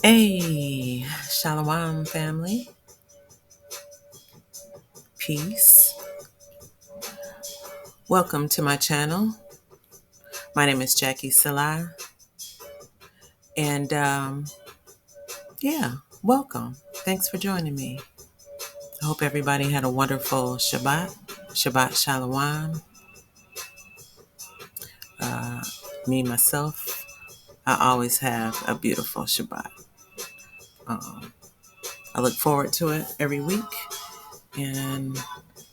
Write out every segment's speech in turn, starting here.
Hey, Shalom family. Peace. Welcome to my channel. My name is Jackie Salah. And welcome. Thanks for joining me. I hope everybody had a wonderful Shabbat. Shabbat Shalom. Me, myself, I always have a beautiful Shabbat. I look forward to it every week. And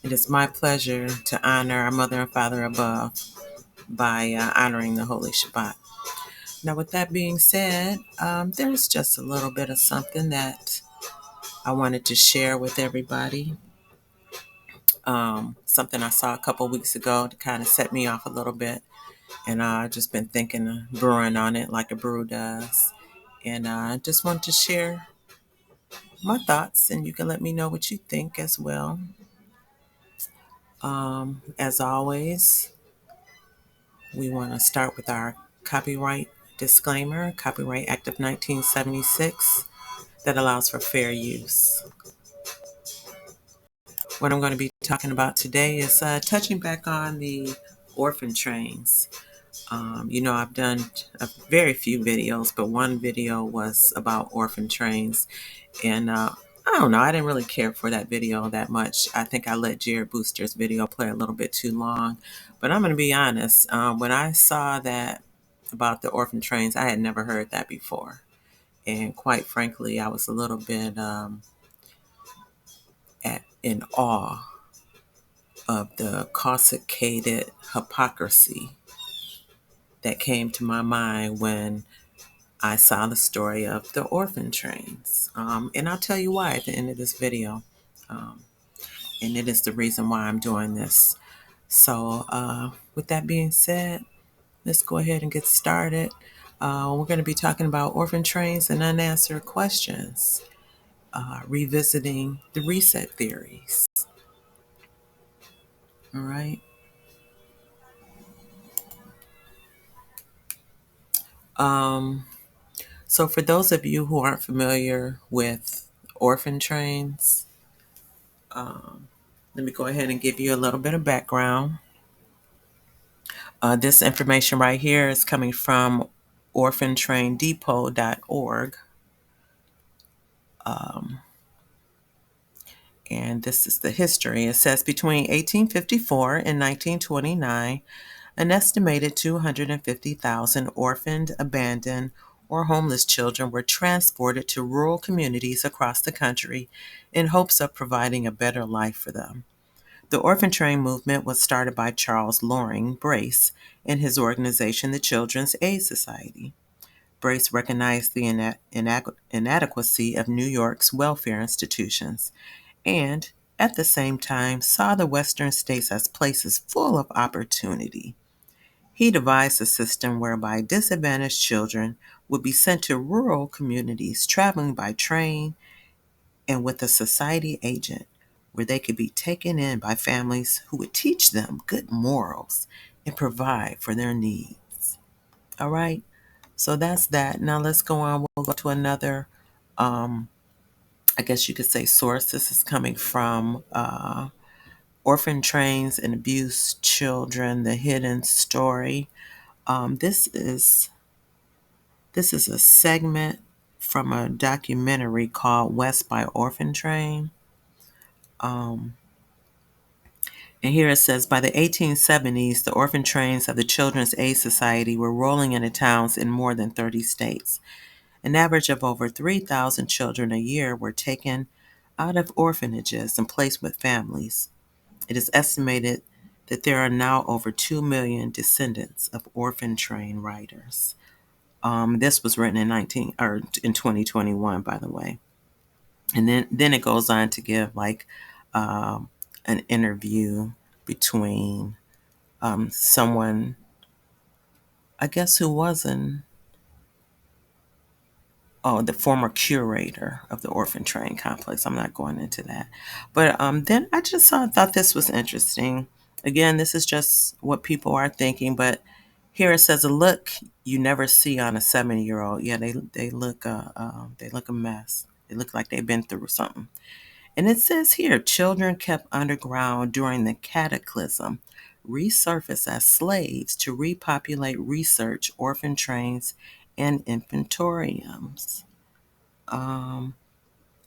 it is my pleasure to honor our Mother and Father above by honoring the Holy Shabbat. Now, with that being said, there's just a little bit of something that I wanted to share with everybody. Something I saw a couple weeks ago to kind of set me off a little bit. And I've just been thinking of brewing on it like a brew does. And I just want to share my thoughts, and you can let me know what you think as well. As always, we want to start with our copyright disclaimer, Copyright Act of 1976, that allows for fair use. What I'm going to be talking about today is touching back on the Orphan Trains. I've done a very few videos, but one video was about Orphan Trains. And I don't know, I didn't really care for that video that much. I think I let Jared Booster's video play a little bit too long. But I'm going to be honest, when I saw that about the Orphan Trains, I had never heard that before. And quite frankly, I was a little bit in awe of the caustic-cated hypocrisy that came to my mind when I saw the story of the Orphan Trains. And I'll tell you why at the end of this video. And it is the reason why I'm doing this. So with that being said, let's go ahead and get started. We're going to be talking about orphan trains and unanswered questions, revisiting the reset theories. All right. So for those of you who aren't familiar with orphan trains, let me go ahead and give you a little bit of background. This information right here is coming from orphantraindepot.org. And this is the history. It says between 1854 and 1929, an estimated 250,000 orphaned, abandoned, or homeless children were transported to rural communities across the country in hopes of providing a better life for them. The orphan train movement was started by Charles Loring Brace and his organization, the Children's Aid Society. Brace recognized the inadequacy of New York's welfare institutions and, at the same time, saw the Western states as places full of opportunity. He devised a system whereby disadvantaged children would be sent to rural communities traveling by train and with a society agent, where they could be taken in by families who would teach them good morals and provide for their needs. All right, so that's that. Now let's go on. We'll go to another, I guess you could say, source. This is coming from Orphan Trains and Abused Children, The Hidden Story. This is a segment from a documentary called West by Orphan Train. And here it says, by the 1870s, the orphan trains of the Children's Aid Society were rolling into towns in more than 30 states. An average of over 3,000 children a year were taken out of orphanages and placed with families. It is estimated that there are now over 2 million descendants of orphan train riders. This was written in 2021, by the way. And then it goes on to give an interview between someone, I guess, who was the former curator of the Orphan Train complex. I'm not going into that. But then I just thought this was interesting. Again, this is just what people are thinking, but Here it says a look you never see on a 70-year-old. Yeah, they look a mess. They look like they've been through something. And it says here, children kept underground during the cataclysm resurface as slaves to repopulate research, orphan trains, and infantoriums. Um,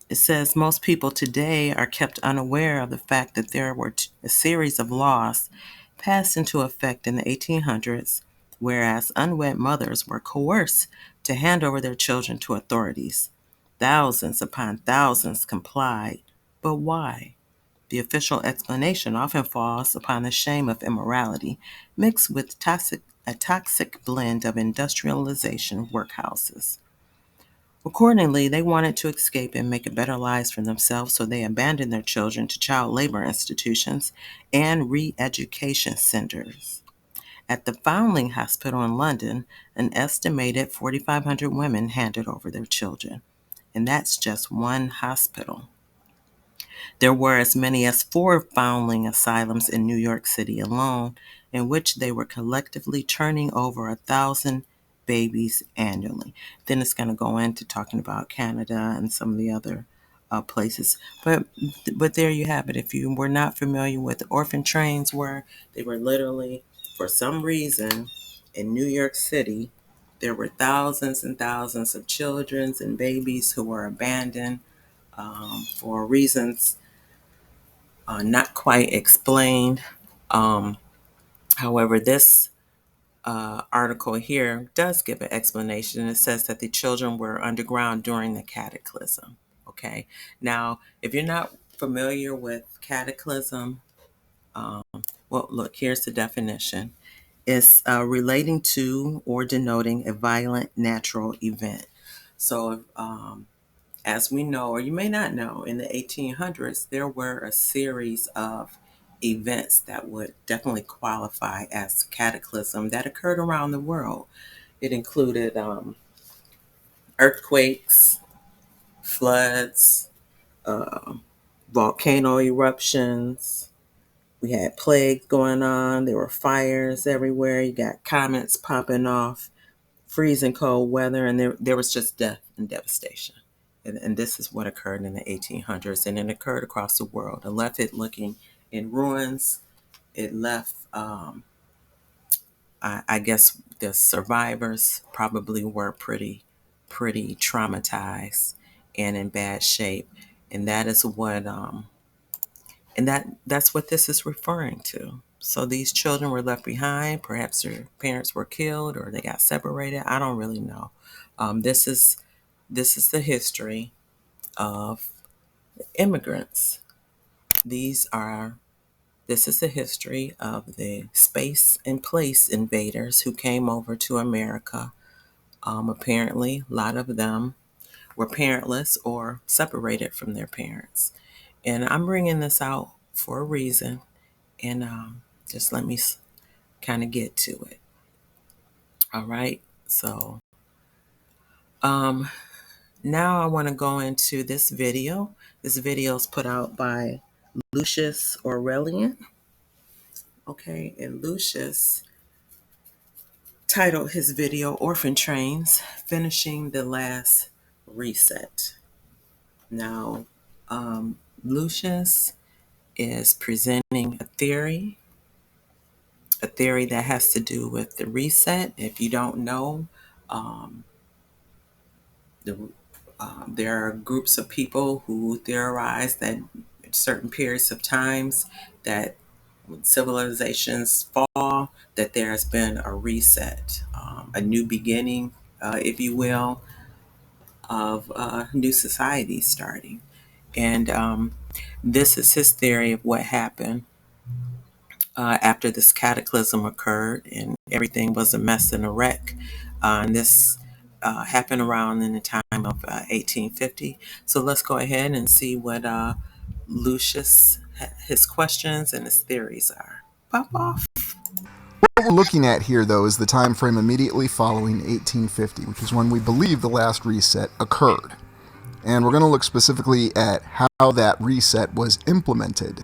It says most people today are kept unaware of the fact that there were a series of laws passed into effect in the 1800s, whereas unwed mothers were coerced to hand over their children to authorities. Thousands upon thousands complied. But why? The official explanation often falls upon the shame of immorality, mixed with a toxic blend of industrialization workhouses. Accordingly, they wanted to escape and make better lives for themselves, so they abandoned their children to child labor institutions and re-education centers. At the Foundling Hospital in London, an estimated 4,500 women handed over their children, and that's just one hospital. There were as many as 4 foundling asylums in New York City alone, in which they were collectively turning over 1,000 babies annually. Then it's going to go into talking about Canada and some of the other places. But there you have it. If you were not familiar with orphan trains, were they were literally, for some reason, in New York City, there were thousands and thousands of children and babies who were abandoned for reasons not quite explained. Um, However, this article here does give an explanation. It says that the children were underground during the cataclysm. Okay. Now, if you're not familiar with cataclysm, um, well, look, here's the definition. It's relating to or denoting a violent natural event. So, as we know, or you may not know, in the 1800s, there were a series of events that would definitely qualify as cataclysm that occurred around the world. It included earthquakes, floods, uh, volcano eruptions. We had plagues going on. There were fires everywhere. You got comets popping off, freezing cold weather, and there was just death and devastation. And this is what occurred in the 1800s, and it occurred across the world. It left it looking in ruins. It left, I guess, the survivors probably were pretty traumatized and in bad shape, and that is what, that's what this is referring to. So these children were left behind. Perhaps their parents were killed or they got separated. I don't really know. This is the history of immigrants. These are this is the history of the space and place invaders who came over to America. Apparently, a lot of them were parentless or separated from their parents. And I'm bringing this out for a reason. And just let me kind of get to it. All right. So um, now I want to go into this video. This video is put out by Lucius Aurelian. Okay, and Lucius titled his video Orphan Trains, Finishing the Last Reset. Now, Lucius is presenting a theory that has to do with the reset. If you don't know, um, the, there are groups of people who theorize that at certain periods of times that when civilizations fall, that there has been a reset, a new beginning, if you will, of new society starting. And this is his theory of what happened after this cataclysm occurred and everything was a mess and a wreck. And this happened around in the time of 1850. So let's go ahead and see what Lucius, his questions and his theories are. Pop off. What we're looking at here, though, is the time frame immediately following 1850, which is when we believe the last reset occurred. And we're going to look specifically at how that reset was implemented.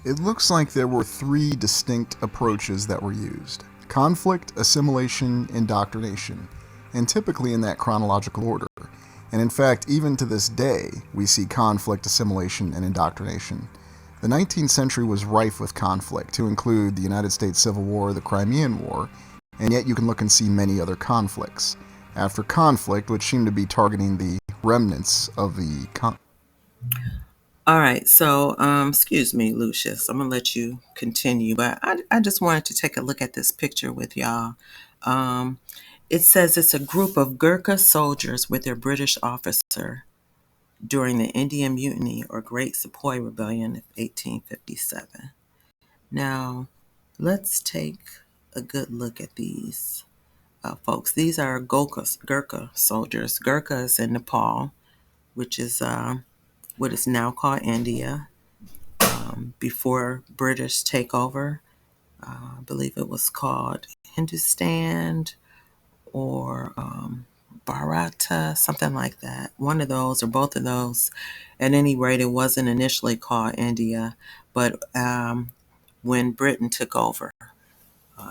It looks like there were 3 distinct approaches that were used. conflict, assimilation, indoctrination, and typically in that chronological order. And in fact, even to this day, we see conflict, assimilation, and indoctrination. The 19th century was rife with conflict, to include the United States Civil War, the Crimean War, and yet you can look and see many other conflicts. After conflict, which seemed to be targeting the remnants of the All right, so excuse me, Lucius. I'm gonna let you continue, but I just wanted to take a look at this picture with y'all. Um, it says it's a group of Gurkha soldiers with their British officer during the Indian Mutiny or Great Sepoy Rebellion of 1857. Now, let's take a good look at these folks. These are Gurkha soldiers. Gurkha is in Nepal, which is what is now called India. Before British takeover, I believe it was called Hindustan or Bharata, something like that. One of those or both of those. At any rate, it wasn't initially called India, but when Britain took over,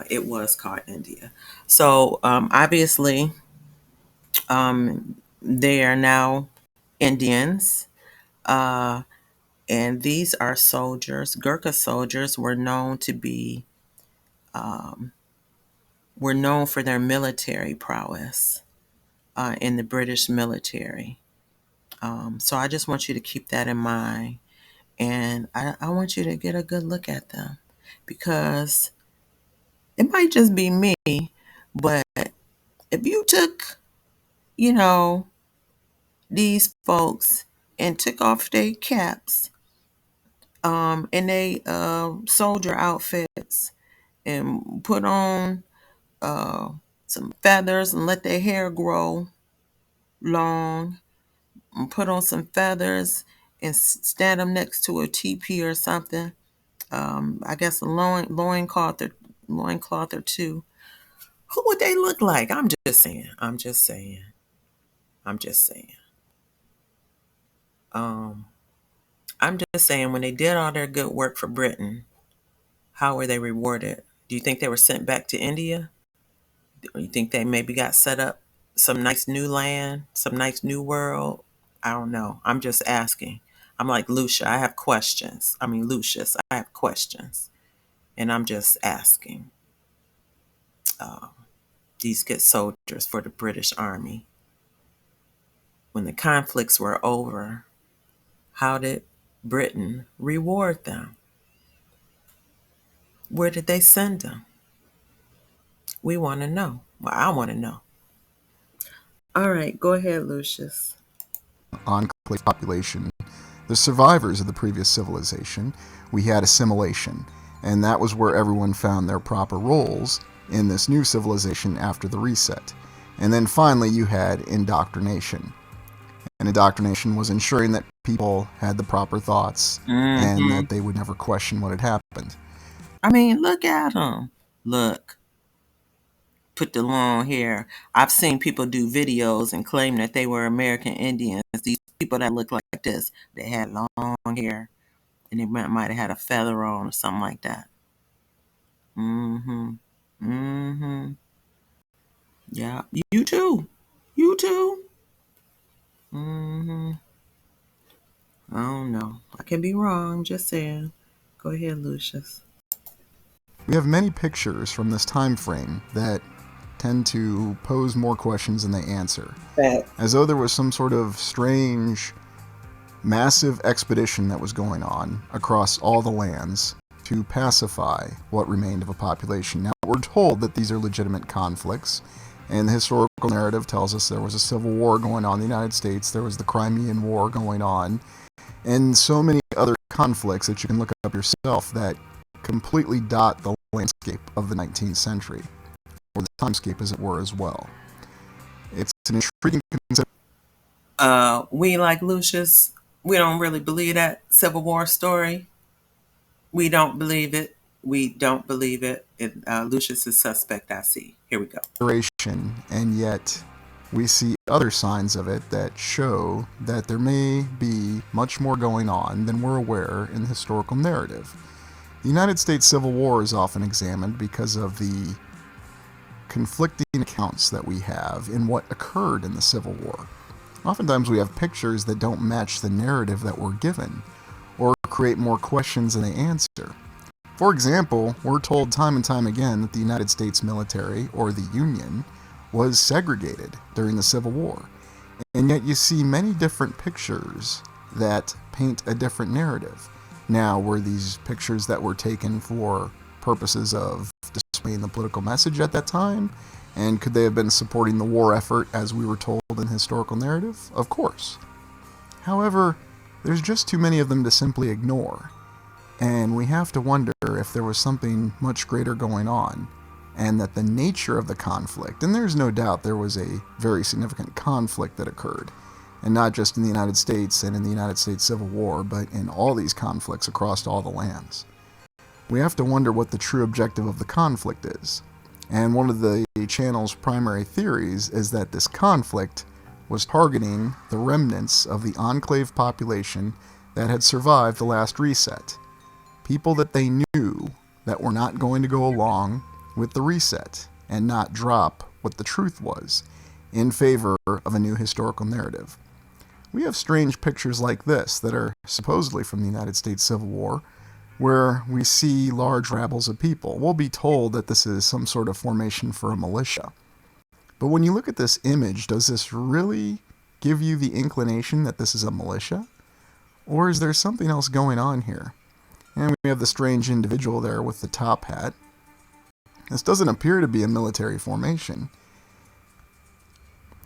it was called India. So obviously, they are now Indians. Uh, and these are soldiers. Gurkha soldiers um, were known for their military prowess in the British military. So I just want you to keep that in mind, and I want you to get a good look at them because it might just be me, but if you took, you know, these folks and took off their caps and they soldier outfits and put on uh, some feathers and let their hair grow long and put on some feathers and stand them next to a teepee or something. I guess a loincloth or two. Who would they look like? I'm just saying. I'm just saying. I'm just saying. Um, I'm just saying when they did all their good work for Britain, how were they rewarded? Do you think they were sent back to India? Or you think they maybe got set up some nice new land, some nice new world? I don't know. I'm just asking. I'm like Lucia. I have questions. I mean, Lucius, I have questions. And I'm just asking uh, these good soldiers for the British Army. When the conflicts were over, how did Britain reward them? Where did they send them? We want to know. Well, I want to know. All right, go ahead, Lucius. enclave population, the survivors of the previous civilization, we had assimilation, and that was where everyone found their proper roles in this new civilization after the reset. And then finally, you had indoctrination. And indoctrination was ensuring that people had the proper thoughts and Hmm. that they would never question what had happened. I mean, look at them. Look, put the long hair. I've seen people do videos and claim that they were American Indians. These people that look like this, they had long hair and they might have had a feather on or something like that. Mm-hmm. Mm-hmm. Yeah. You too. You too. Mm-hmm. I don't know. I can be wrong. Just saying. Go ahead, Lucius. We have many pictures from this time frame that tend to pose more questions than they answer, Fact. as though there was some sort of strange massive expedition that was going on across all the lands to pacify what remained of a population. Now, we're told that these are legitimate conflicts, and the historical narrative tells us there was a civil war going on in the United States, there was the Crimean War going on, and so many other conflicts that you can look up yourself that completely dot the landscape of the 19th century, or the timescape as it were as well. It's an intriguing concept. We like Lucius. We don't really believe that Civil War story. We don't believe it. We don't believe it. Lucius is suspect. I see. Here we go. And yet we see other signs of it that show that there may be much more going on than we're aware in the historical narrative. The United States Civil War is often examined because of the conflicting accounts that we have in what occurred in the Civil War. Oftentimes we have pictures that don't match the narrative that we're given, or create more questions than they answer. For example, we're told time and time again that the United States military, or the Union, was segregated during the Civil War. And yet you see many different pictures that paint a different narrative. Now, were these pictures that were taken for purposes of displaying the political message at that time? And could they have been supporting the war effort as we were told in historical narrative? Of course. However, there's just too many of them to simply ignore. And we have to wonder if there was something much greater going on, and that the nature of the conflict, and there's no doubt there was a very significant conflict that occurred, and not just in the United States and in the United States Civil War, but in all these conflicts across all the lands. We have to wonder what the true objective of the conflict is. And one of the channel's primary theories is that this conflict was targeting the remnants of the enclave population that had survived the last reset. People that they knew that were not going to go along with the reset and not drop what the truth was in favor of a new historical narrative. We have strange pictures like this that are supposedly from the United States Civil War, where we see large rabbles of people. We'll be told that this is some sort of formation for a militia. But when you look at this image, does this really give you the inclination that this is a militia? Or is there something else going on here? And we have the strange individual there with the top hat. This doesn't appear to be a military formation.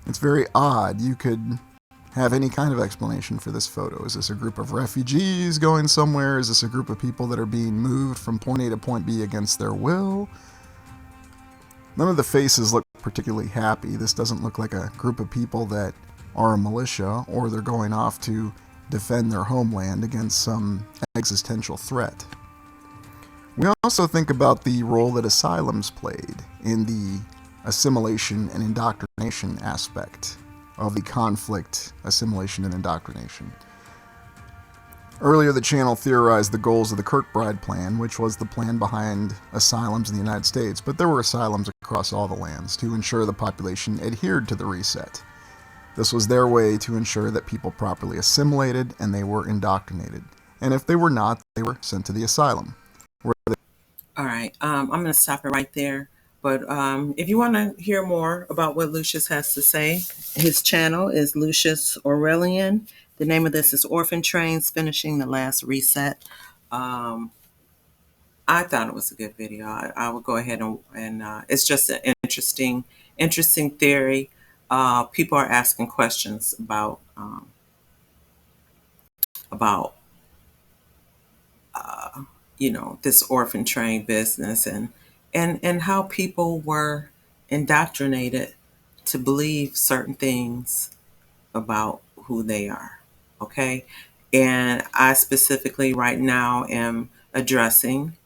It's very odd. You could have any kind of explanation for this photo. Is this a group of refugees going somewhere? Is this a group of people that are being moved from point A to point B against their will? None of the faces look particularly happy. This doesn't look like a group of people that are a militia, or they're going off to defend their homeland against some existential threat. We also think about the role that asylums played in the assimilation and indoctrination aspect of the conflict, assimilation, and indoctrination. Earlier, the channel theorized the goals of the Kirkbride Plan, which was the plan behind asylums in the United States, but there were asylums across all the lands to ensure the population adhered to the reset. This was their way to ensure that people properly assimilated and they were indoctrinated. And if they were not, they were sent to the asylum. All right, I'm going to stop it right there. But if you want to hear more about what Lucius has to say, his channel is Lucius Aurelian. The name of this is Orphan Trains, Finishing the Last Reset. I thought it was a good video. I would go ahead and it's just an interesting theory. People are asking questions about this orphan train business and how people were indoctrinated to believe certain things about who they are. Okay, and I specifically right now am addressing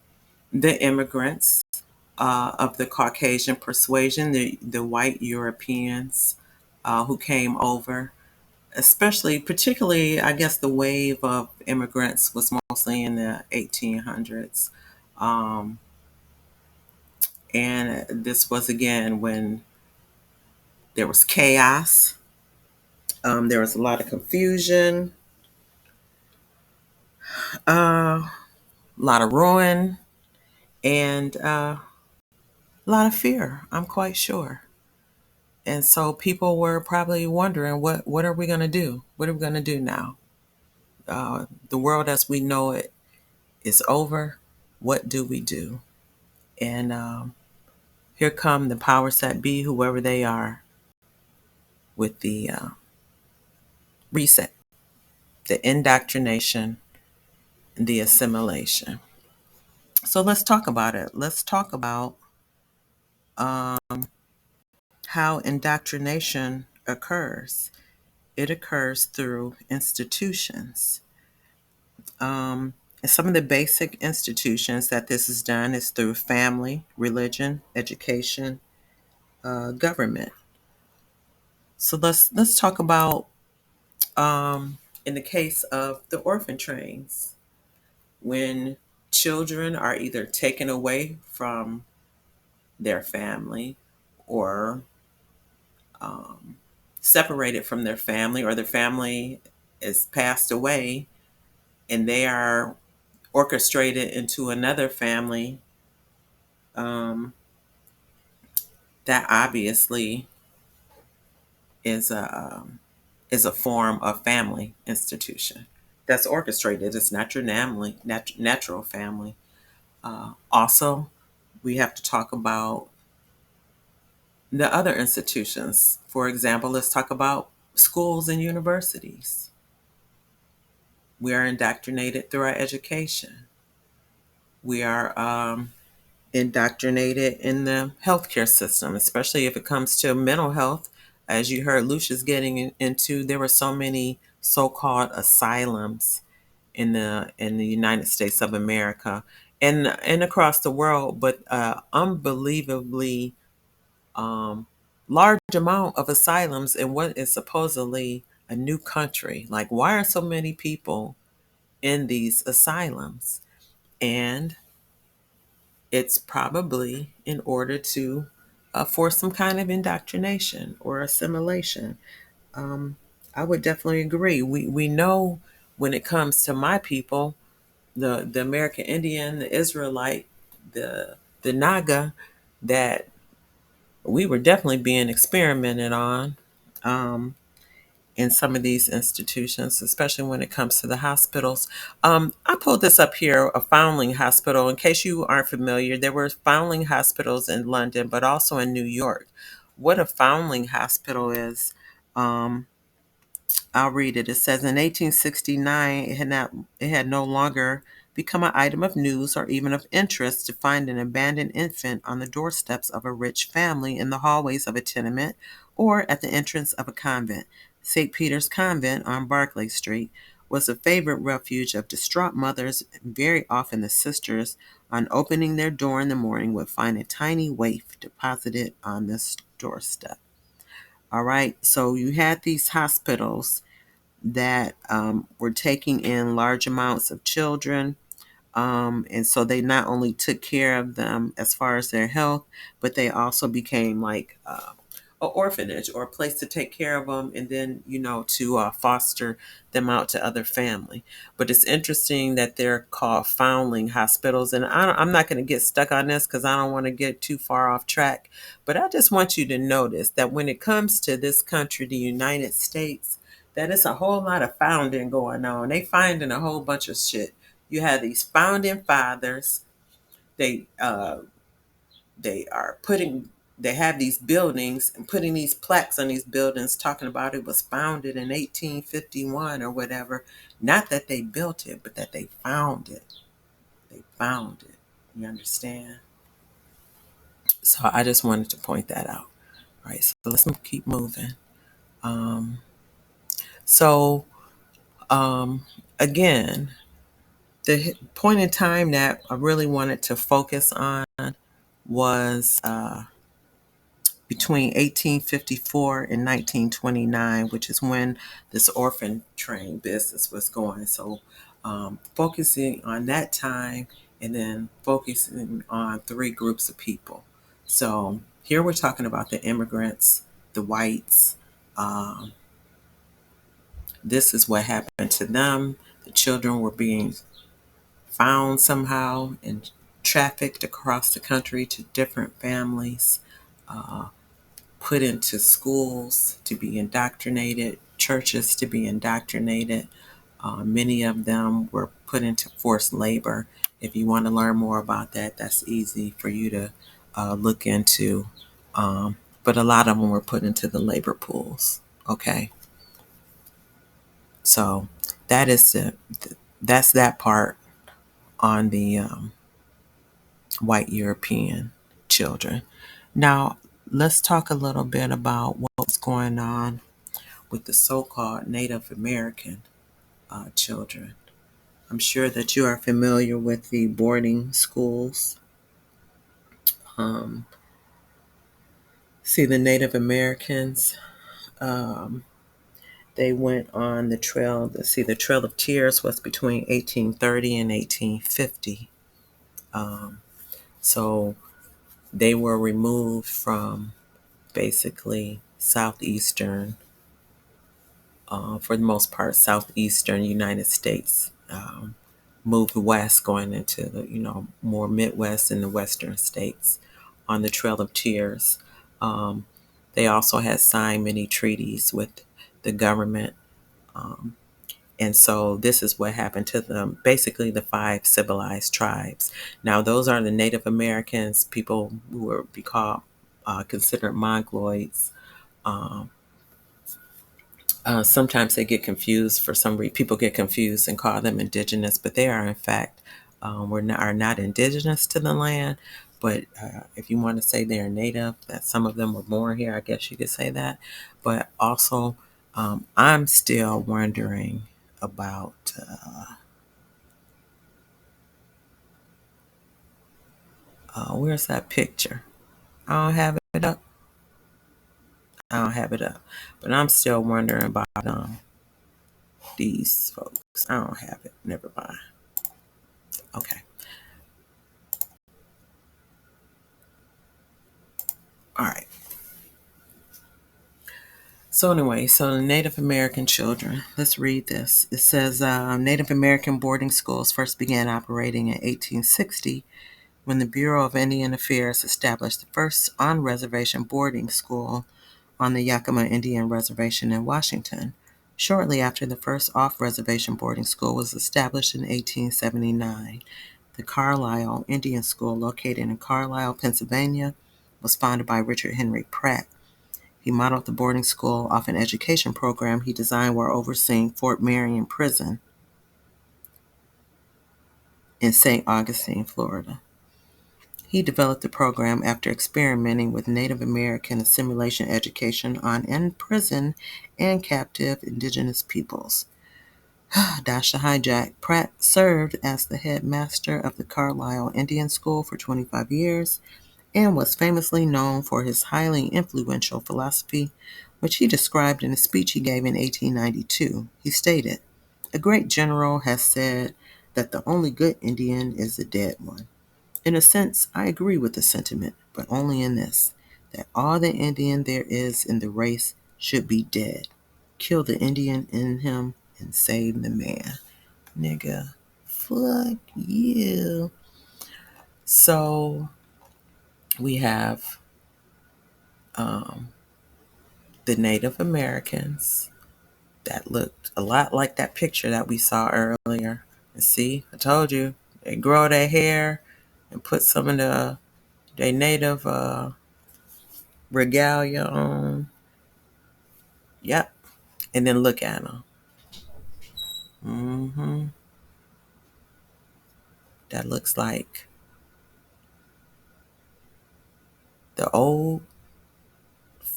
the immigrants of the Caucasian persuasion, the white Europeans who came over, particularly, I guess the wave of immigrants was mostly in the 1800s. Um, and this was again when there was chaos, there was a lot of confusion, a lot of ruin, and a lot of fear, I'm quite sure. And so people were probably wondering, what are we going to do? What are we going to do now? The world as we know it is over. What do we do? And here come the powers that be, whoever they are, with the reset, the indoctrination, and the assimilation. So let's talk about it. Let's talk about how indoctrination occurs. It occurs through institutions. And some of the basic institutions that this is done is through family, religion, education, government. So let's talk about in the case of the orphan trains, when children are either taken away from their family or um, separated from their family, or their family is passed away and they are orchestrated into another family, um, that obviously is a form of family institution that's orchestrated. It's not your natural family. Also, we have to talk about the other institutions. For example, let's talk about schools and universities. We are indoctrinated through our education. We are indoctrinated in the healthcare system, especially if it comes to mental health. As you heard Lucius getting into, there were so many so-called asylums in the United States of America and across the world, but unbelievably um, large amount of asylums in what is supposedly a new country. Like, why are so many people in these asylums? And it's probably in order to force some kind of indoctrination or assimilation. Um, I would definitely agree. We know when it comes to my people, the American Indian, the Israelite, the Naga, that we were definitely being experimented on in some of these institutions, especially when it comes to the hospitals. I pulled this up here, a foundling hospital. In case you aren't familiar, there were foundling hospitals in London, but also in New York. What a foundling hospital is, um, I'll read it. It says in 1869, it had no longer become an item of news or even of interest to find an abandoned infant on the doorsteps of a rich family, in the hallways of a tenement, or at the entrance of a convent. St. Peter's Convent on Barclay Street was a favorite refuge of distraught mothers, and very often the sisters, on opening their door in the morning, would find a tiny waif deposited on this doorstep. All right, so you had these hospitals that were taking in large amounts of children. And so they not only took care of them as far as their health, but they also became like an orphanage or a place to take care of them, and then, to foster them out to other family. But it's interesting that they're called foundling hospitals. And I'm not going to get stuck on this because I don't want to get too far off track. But I just want you to notice that when it comes to this country, the United States, that it's a whole lot of founding going on. They finding a whole bunch of shit. You have these founding fathers. They they are putting they have these buildings and putting these plaques on these buildings talking about it was founded in 1851 or whatever. Not that they built it, but that they found it. They found it. You understand? So I just wanted to point that out. All right, so let's keep moving. Um, so again, the point in time that I really wanted to focus on was between 1854 and 1929, which is when this orphan train business was going. So, focusing on that time and then focusing on three groups of people. So, here we're talking about the immigrants, the whites. Um, this is what happened to them. The children were being found somehow and trafficked across the country to different families. Uh, Put into schools to be indoctrinated, churches to be indoctrinated. Many of them were put into forced labor. If you want to learn more about that, that's easy for you to look into. But a lot of them were put into the labor pools. Okay, so that is that's that part on the white European children. Now let's talk a little bit about what's going on with the so-called Native American children. I'm sure that you are familiar with the boarding schools. Um, See, the Native Americans, um, they went on the trail. The Trail of Tears was between 1830 and 1850. Um, so they were removed from. basically southeastern, for the most part, southeastern United States. Moved west, going into the more Midwest and the Western states on the Trail of Tears. Um, they also had signed many treaties with the government. Um, and so this is what happened to them, basically the five civilized tribes. Now, those are the Native Americans, people who would be called, considered Mongoloids. Um, Sometimes they get confused for some reason. People get confused and call them indigenous, but they are in fact are not indigenous to the land. But if you want to say they're native, that some of them were born here, I guess you could say that. But also, I'm still wondering about. Where's that picture? I don't have it up. I don't have it up, but I'm still wondering about these folks. I don't have it. Never mind. Okay. All right. So anyway, so the Native American children. Let's read this. It says Native American boarding schools first began operating in 1860 when the Bureau of Indian Affairs established the first on-reservation boarding school on the Yakima Indian Reservation in Washington. Shortly after, the first off-reservation boarding school was established in 1879. The Carlisle Indian School, located in Carlisle, Pennsylvania, was founded by Richard Henry Pratt. He modeled the boarding school off an education program he designed while overseeing Fort Marion Prison in St. Augustine, Florida. He developed the program after experimenting with Native American assimilation education on imprisoned and captive indigenous peoples. Dash to hijack. Pratt served as the headmaster of the Carlisle Indian School for 25 years and was famously known for his highly influential philosophy, which he described in a speech he gave in 1892. He stated, "A great general has said that the only good Indian is the dead one. In a sense, I agree with the sentiment, but only in this, that all the Indian there is in the race should be dead. Kill the Indian in him and save the man." Nigga, fuck you. So we have the Native Americans that looked a lot like that picture that we saw earlier. And see, I told you, they grow their hair and put some of their native regalia on. Yep. And then look at them. That looks like the old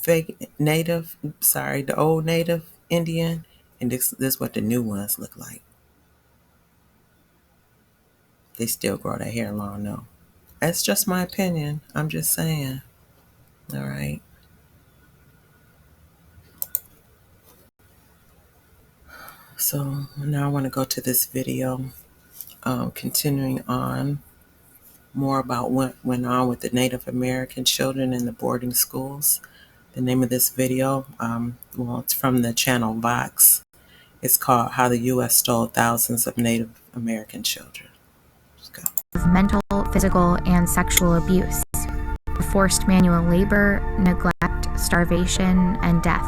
the old native Indian. And this is what the new ones look like. They still grow their hair long, though. That's just my opinion. I'm just saying. All right. So now I want to go to this video, continuing on more about what went on with the Native American children in the boarding schools. The name of this video, it's from the channel Vox. It's called "How the U.S. Stole Thousands of Native American Children." Let's go. Mental, physical, and sexual abuse, forced manual labor, neglect, starvation, and death.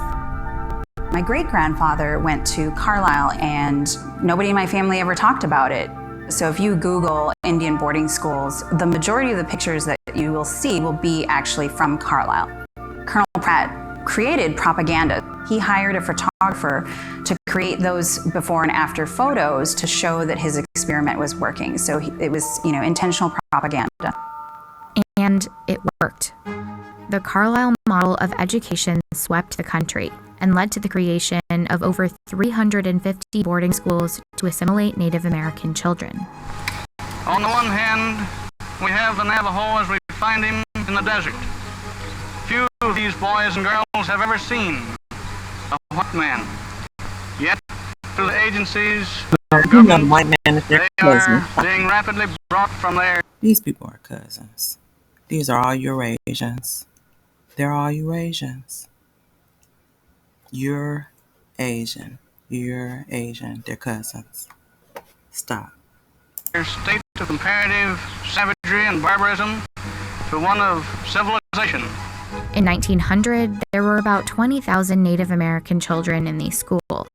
My great-grandfather went to Carlisle, and nobody in my family ever talked about it. So if you Google Indian boarding schools, the majority of the pictures that you will see will be actually from Carlisle. Colonel Pratt created propaganda. He hired a photographer to create those before and after photos to show that his experiment was working. So it was, intentional propaganda. And it worked. The Carlisle model of education swept the country and led to the creation of over 350 boarding schools to assimilate Native American children. On the one hand, we have the Navajo as we find him in the desert. Few of these boys and girls have ever seen a white man. Yet, through the agencies of government, White man is their they are cousin. being rapidly brought from their... These people are cousins. These are all Eurasians. They're all Eurasians. You're Asian. You're Asian. They're cousins. Stop. Their state of comparative savagery and barbarism to one of civilization. In 1900, there were about 20,000 Native American children in these schools.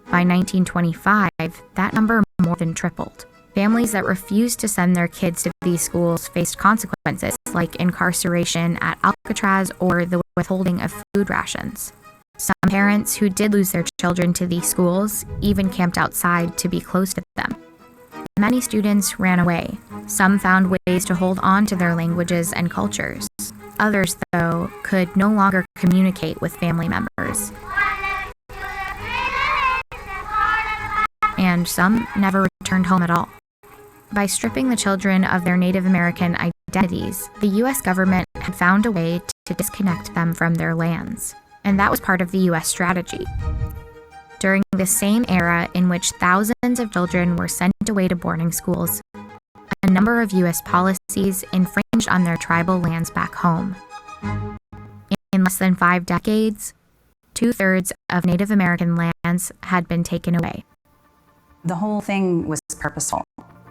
By 1925, that number more than tripled. Families that refused to send their kids to these schools faced consequences like incarceration at Alcatraz or the withholding of food rations. Some parents who did lose their children to these schools even camped outside to be close to them. Many students ran away. Some found ways to hold on to their languages and cultures. Others, though, could no longer communicate with family members. And some never returned home at all. By stripping the children of their Native American identities, the U.S. government had found a way to disconnect them from their lands. And that was part of the U.S. strategy. During the same era in which thousands of children were sent away to boarding schools, a number of U.S. policies infringed on their tribal lands back home. In less than 5 decades, 2/3 of Native American lands had been taken away. The whole thing was purposeful.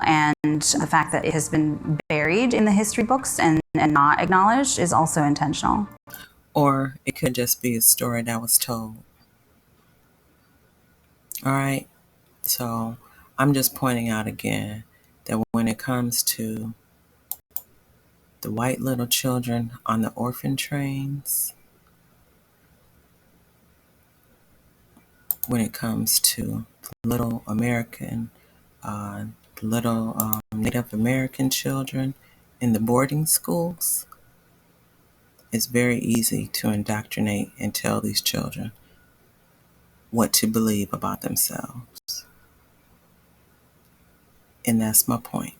And the fact that it has been buried in the history books and not acknowledged is also intentional. Or it could just be a story that was told. All right? So I'm just pointing out again that when it comes to the white little children on the orphan trains, when it comes to the little Native American children in the boarding schools, it's very easy to indoctrinate and tell these children what to believe about themselves. And that's my point.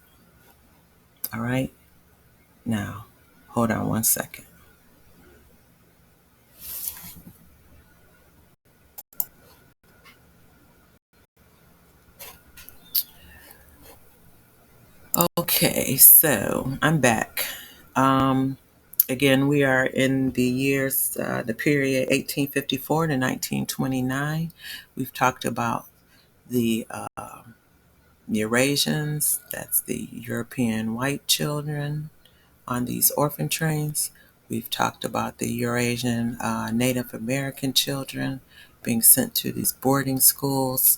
All right? Now, hold on one second. Okay, so I'm back. Again, we are in the period 1854 to 1929. We've talked about the Eurasians, that's the European white children on these orphan trains. We've talked about the Eurasian Native American children being sent to these boarding schools.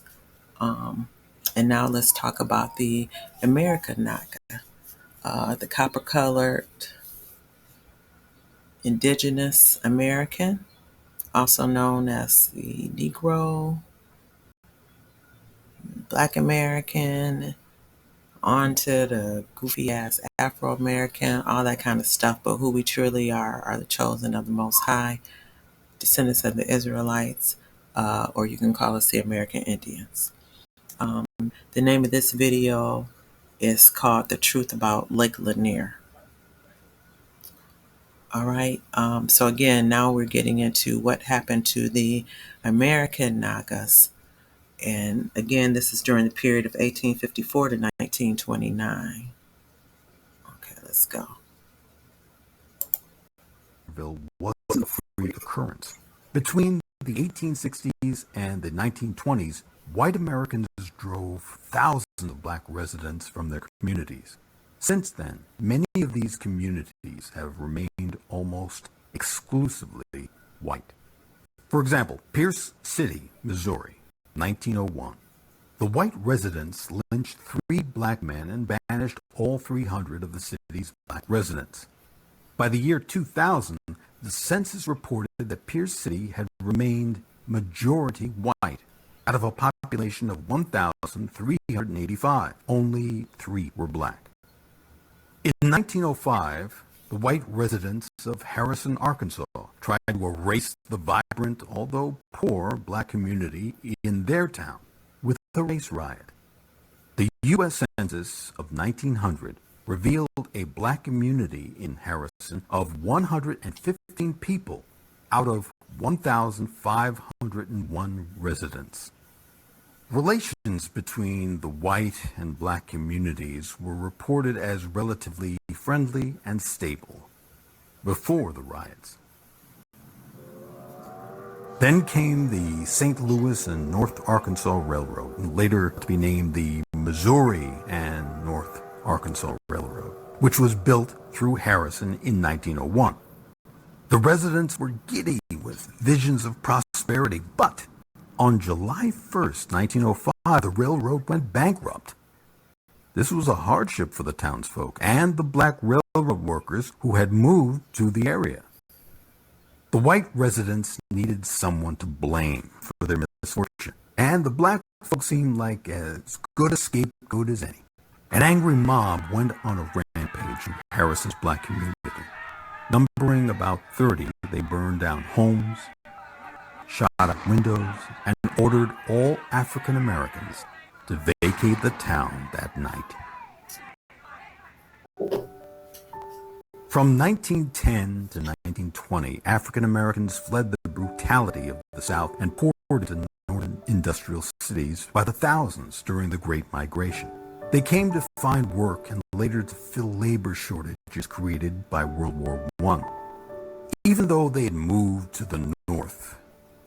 And now let's talk about the American Naga, the copper-colored indigenous American, also known as the Negro, Black American, onto the goofy-ass Afro-American, all that kind of stuff. But who we truly are the chosen of the Most High, descendants of the Israelites, or you can call us the American Indians. The name of this video is called The Truth About Lake Lanier. All right. So again, now we're getting into what happened to the American Nagas. And again, this is during the period of 1854 to 1929. Okay, let's go. Was a free occurrence. Between the 1860s and the 1920s, white Americans drove thousands of black residents from their communities. Since then, many of these communities have remained almost exclusively white. For example, Pierce City, Missouri, 1901. The white residents lynched 3 black men and banished all 300 of the city's black residents. By the year 2000, the census reported that Pierce City had remained majority white. Out of a population of 1,385, only 3 were black. In 1905, the white residents of Harrison, Arkansas, tried to erase the vibrant, although poor, black community in their town with a race riot. The U.S. Census of 1900 revealed a black community in Harrison of 115 people out of 1,501 residents. Relations between the white and black communities were reported as relatively friendly and stable before the riots. Then came the St. Louis and North Arkansas Railroad, later to be named the Missouri and North Arkansas Railroad, which was built through Harrison in 1901. The residents were giddy with visions of prosperity, but on July 1st, 1905, the railroad went bankrupt. This was a hardship for the townsfolk and the black railroad workers who had moved to the area. The white residents needed someone to blame for their misfortune, and the black folks seemed like as good a scapegoat as any. An angry mob went on a rampage in Harrison's black community. Numbering about 30, they burned down homes, shot out windows, and ordered all African Americans to vacate the town that night. From 1910 to 1920, African Americans fled the brutality of the South and poured into northern industrial cities by the thousands during the Great Migration. They came to find work and later to fill labor shortages created by World War I. Even though they had moved to the North,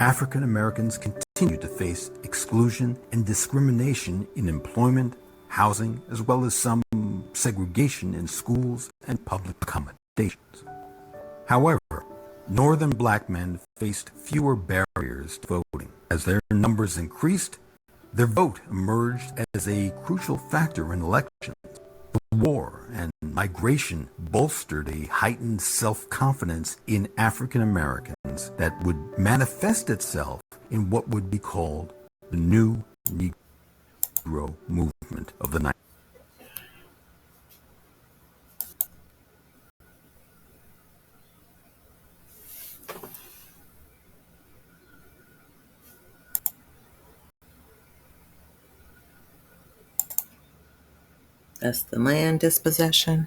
African Americans continued to face exclusion and discrimination in employment, housing, as well as some segregation in schools and public accommodations. However, Northern black men faced fewer barriers to voting. As their numbers increased, their vote emerged as a crucial factor in elections. The war and migration bolstered a heightened self-confidence in African Americans that would manifest itself in what would be called the New Negro movement of the 90s. That's the land dispossession.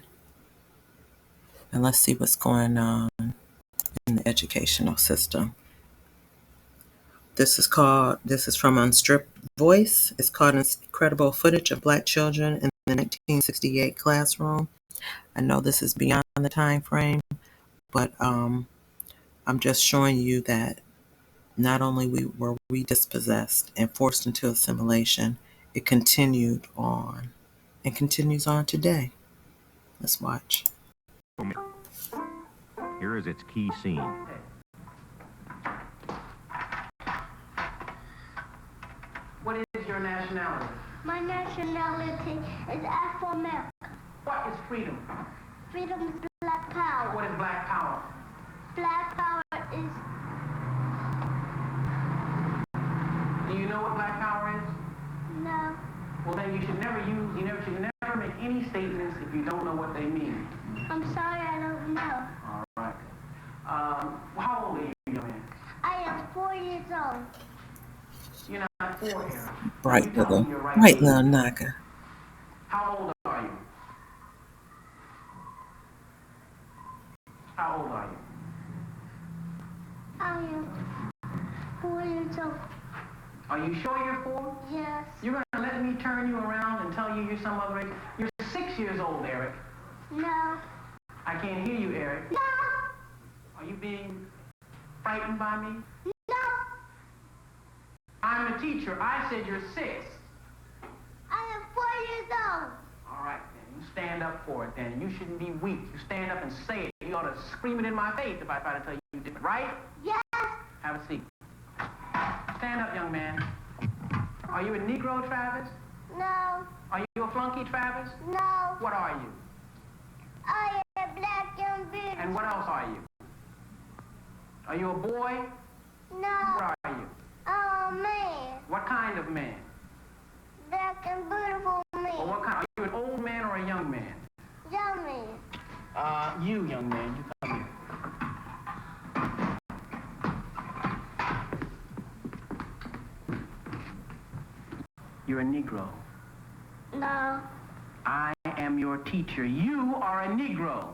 And let's see what's going on in the educational system. This is from Unstripped Voice. It's called Incredible Footage of Black Children in the 1968 Classroom. I know this is beyond the time frame, but I'm just showing you that not only were we dispossessed and forced into assimilation, it continued on and continues on today. Let's watch. Here is its key scene. What is your nationality? My nationality is Afro-American. What is freedom? Freedom is black power. What is black power? Black power is... Do you know what black power is? No. Well, then you should never make any statements if you don't know what they mean. I'm sorry, I don't know. All right. How old are you, young man? I am 4 years old. You're not 4 here. Bright little age. knocker. How old are you? How old are you? I am 4 years old. Are you sure you're 4? Yes. You're going to let me turn you around and tell you you're some other age? You're 6 years old, Eric. No. I can't hear you, Eric. No. Are you being frightened by me? No. I'm a teacher. I said you're 6. I am 4 years old. All right, then. You stand up for it, then. You shouldn't be weak. You stand up and say it. You ought to scream it in my face if I try to tell you different, right? Yes. Have a seat. Stand up, young man. Are you a Negro, Travis? No. Are you a flunky, Travis? No. What are you? I am black and beautiful. And what else are you? Are you a boy? No. What are you? I'm a man. What kind of man? Black and beautiful Or man. what kind? Are you an old man or a young man? Young man. You, young man, you come here. You're a Negro. No. I am your teacher. You are a Negro.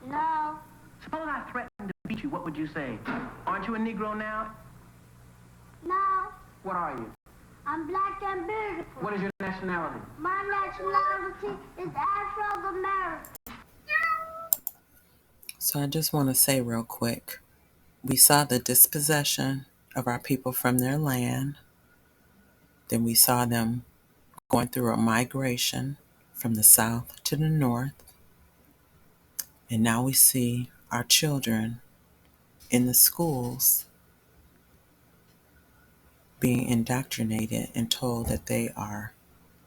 No. Suppose I threatened to beat you, what would you say? Aren't you a Negro now? No. What are you? I'm black and beautiful. What is your nationality? My nationality is Afro-American. So I just want to say real quick, we saw the dispossession of our people from their land. Then we saw them going through a migration from the south to the north. And now we see our children in the schools being indoctrinated and told that they are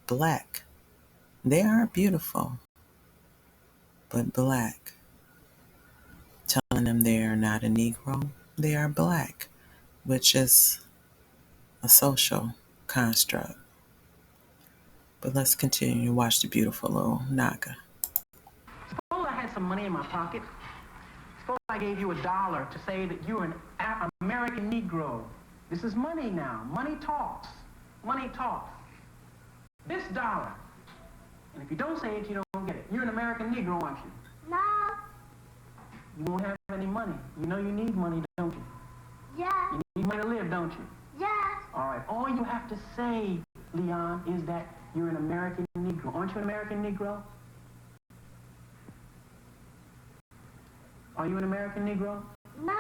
black. They are beautiful, but black. Telling them they are not a Negro, they are black, which is a social construct. But let's continue to watch the beautiful little Naga. Suppose I had some money in my pocket. Suppose I gave you $1 to say that you're an American Negro. This is money now. Money talks. Money talks. This dollar. And if you don't say it, you don't get it. You're an American Negro, aren't you? No. You won't have any money. You know you need money, don't you? Yeah. You need money to live, don't you? Yes. All right. All you have to say, Leon, is that you're an American Negro. Aren't you an American Negro? Are you an American Negro? No.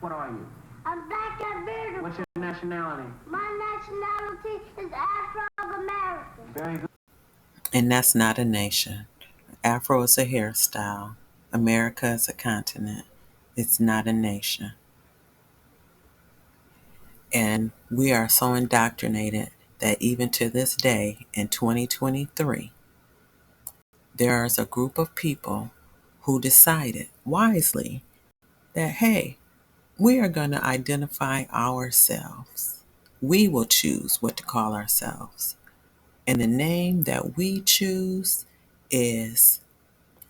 What are you? I'm black and beautiful. What's your nationality? My nationality is Afro-American. Very good. And that's not a nation. Afro is a hairstyle. America is a continent. It's not a nation. And we are so indoctrinated that even to this day, in 2023, there is a group of people who decided wisely that, hey, we are going to identify ourselves. We will choose what to call ourselves. And the name that we choose is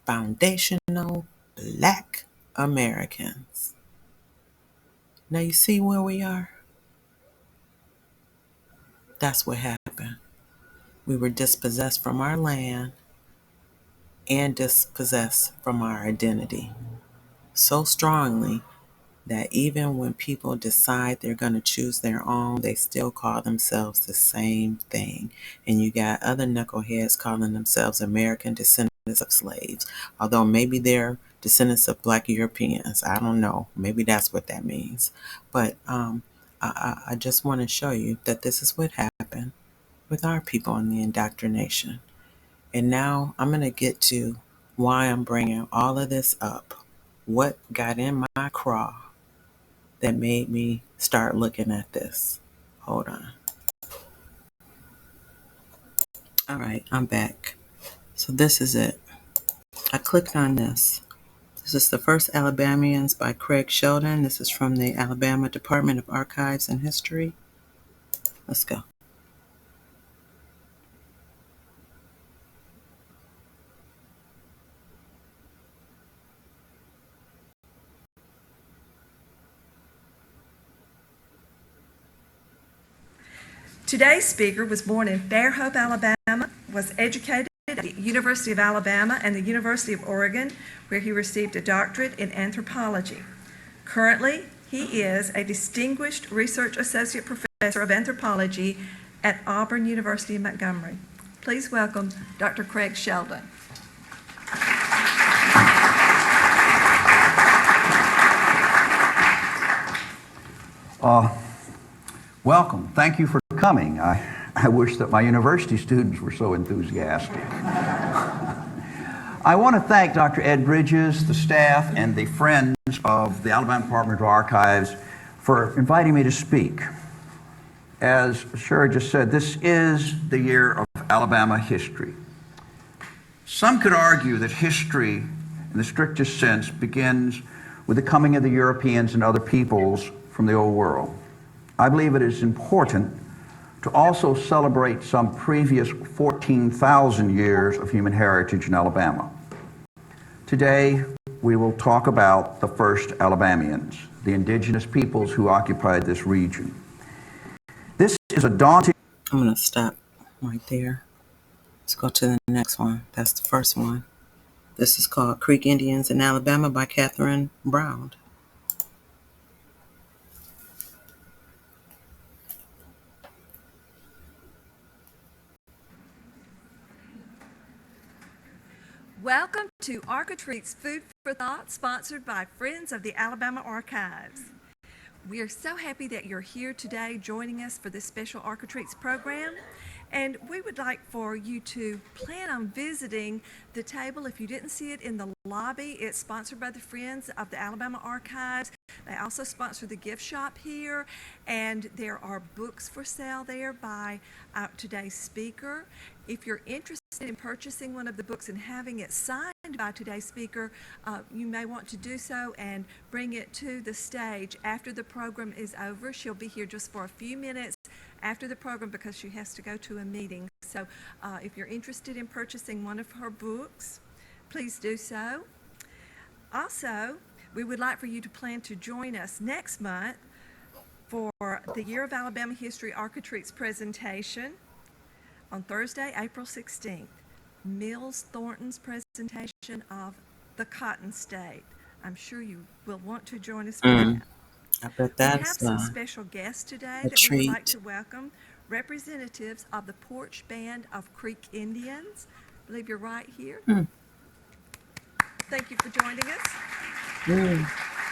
Foundational Black Americans. Now you see where we are? That's what happened. We were dispossessed from our land and dispossessed from our identity so strongly that even when people decide they're going to choose their own, they still call themselves the same thing. And you got other knuckleheads calling themselves American descendants of slaves, although maybe they're descendants of Black Europeans. I don't know. Maybe that's what that means. But I just want to show you that this is what happened with our people in the indoctrination. And now I'm going to get to why I'm bringing all of this up. What got in my craw that made me start looking at this. Hold on. All right, I'm back. So this is it. I clicked on this. This is The First Alabamians by Craig Sheldon. This is from the Alabama Department of Archives and History. Let's go. Today's speaker was born in Fairhope, Alabama, was educated at the University of Alabama and the University of Oregon, where he received a doctorate in anthropology. Currently, he is a distinguished research associate professor of anthropology at Auburn University in Montgomery. Please welcome Dr. Craig Sheldon. Welcome. Thank you for coming. I wish that my university students were so enthusiastic. I want to thank Dr. Ed Bridges, the staff, and the friends of the Alabama Department of Archives for inviting me to speak. As Shira just said, this is the year of Alabama history. Some could argue that history, in the strictest sense, begins with the coming of the Europeans and other peoples from the Old World. I believe it is important to also celebrate some previous 14,000 years of human heritage in Alabama. Today, we will talk about the first Alabamians, the indigenous peoples who occupied this region. This is a daunting... I'm going to stop right there. Let's go to the next one. That's the first one. This is called Creek Indians in Alabama by Catherine Brown. Welcome to Architreat's Food for Thought, sponsored by Friends of the Alabama Archives. We are so happy that you're here today joining us for this special Architects program. And we would like for you to plan on visiting the table. If you didn't see it in the lobby, it's sponsored by the Friends of the Alabama Archives. They also sponsor the gift shop here, and there are books for sale there by today's speaker. If you're interested in purchasing one of the books and having it signed by today's speaker, you may want to do so and bring it to the stage after the program is over. She'll be here just for a few minutes after the program because she has to go to a meeting. So if you're interested in purchasing one of her books, please do so. Also, we would like for you to plan to join us next month for the Year of Alabama History Architects presentation on Thursday, April 16th. Mills Thornton's presentation of the Cotton State. I'm sure you will want to join us for that. I bet We have that's some special guests today a that we would like treat. to welcome. Representatives of the Porch Band of Creek Indians. I believe you're right here. Thank you for joining us.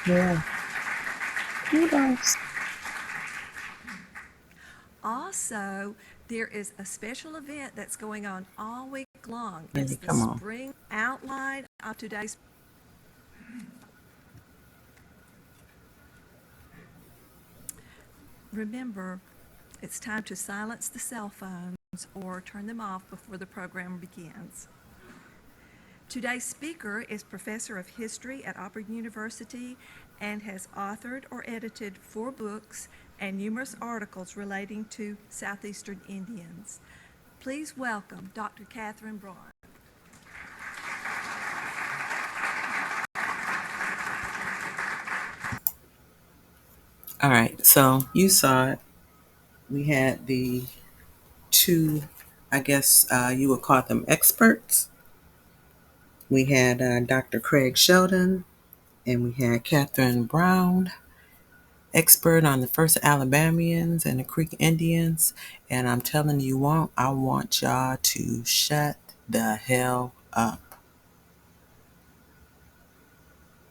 Yeah. Kudos. Also, there is a special event that's going on all week long. Baby, It's the come on. spring outline of today's. Remember, it's time to silence the cell phones or turn them off before the program begins. Today's speaker is Professor of History at Auburn University and has authored or edited 4 books and numerous articles relating to Southeastern Indians. Please welcome Dr. Catherine Braun. All right, so you saw it. We had the 2, I guess you would call them experts. We had Dr. Craig Sheldon and we had Catherine Brown, expert on the first Alabamians and the Creek Indians. And I'm telling you what, I want y'all to shut the hell up.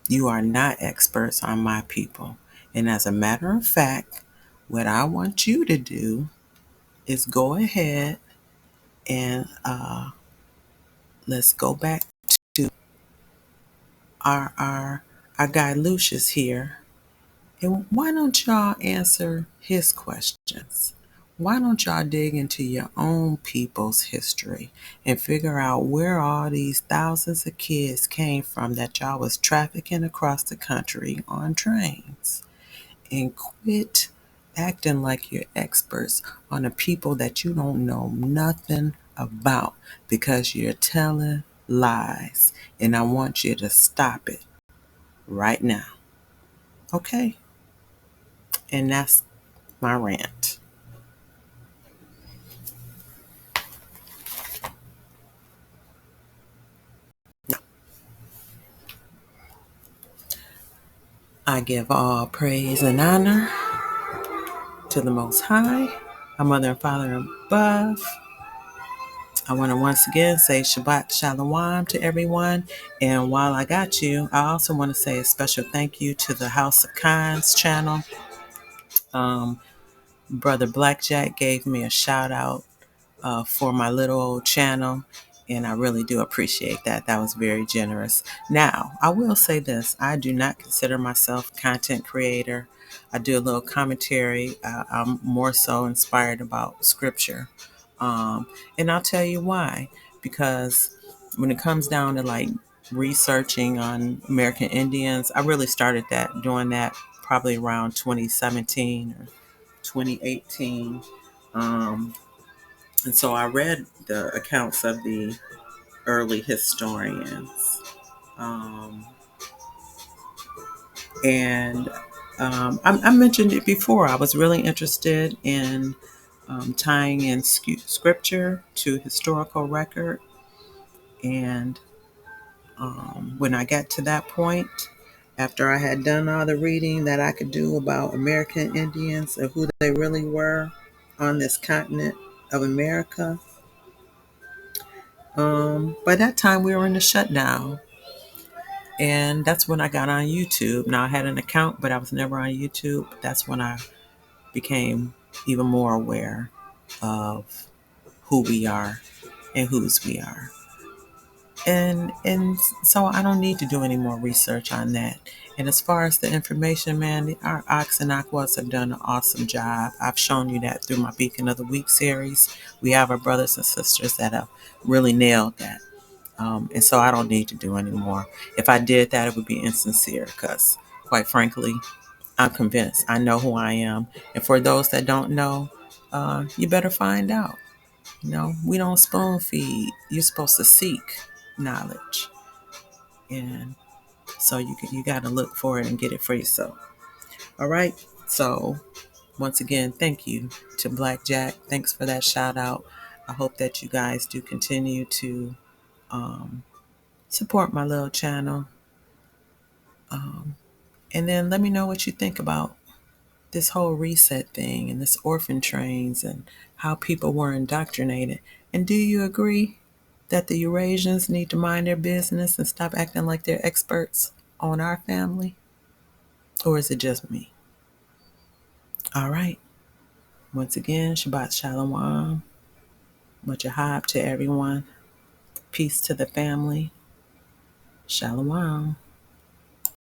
You are not experts on my people. And as a matter of fact, what I want you to do is go ahead and let's go back to our guy Lucius here. And why don't y'all answer his questions? Why don't y'all dig into your own people's history and figure out where all these thousands of kids came from that y'all was trafficking across the country on trains? And quit acting like you're experts on the people that you don't know nothing about because you're telling lies. And I want you to stop it right now. Okay? And that's my rant. I give all praise and honor to the Most High, our Mother and Father above. I want to once again say Shabbat Shalom to everyone. And while I got you, I also want to say a special thank you to the House of Kinds channel. Brother Blackjack gave me a shout out for my little old channel, and I really do appreciate that. That was very generous. Now, I will say this. I do not consider myself a content creator. I do a little commentary. I'm more so inspired about scripture. And I'll tell you why. Because when it comes down to like researching on American Indians, I really started doing that probably around 2017 or 2018. And so I read the accounts of the early historians. Um, and I mentioned it before. I was really interested in tying in scripture to historical record. And when I got to that point, after I had done all the reading that I could do about American Indians and who they really were on this continent of America, by that time we were in the shutdown. And that's when I got on YouTube. Now I had an account, but I was never on YouTube. That's when I became even more aware of who we are and whose we are. And so I don't need to do any more research on that. And as far as the information, man, our Ox and Aquas have done an awesome job. I've shown you that through my Beacon of the Week series. We have our brothers and sisters that have really nailed that. And so I don't need to do any more. If I did that, it would be insincere because, quite frankly, I'm convinced. I know who I am. And for those that don't know, you better find out. We don't spoon feed. You're supposed to seek knowledge. And so you got to look for it and get it for yourself. All right. So once again, thank you to Blackjack. Thanks for that shout out. I hope that you guys do continue to support my little channel. And then let me know what you think about this whole reset thing and this orphan trains and how people were indoctrinated. And do you agree that the Eurasians need to mind their business and stop acting like they're experts on our family? Or is it just me? All right. Once again, Shabbat Shalom. Much ahab to everyone. Peace to the family. Shalom.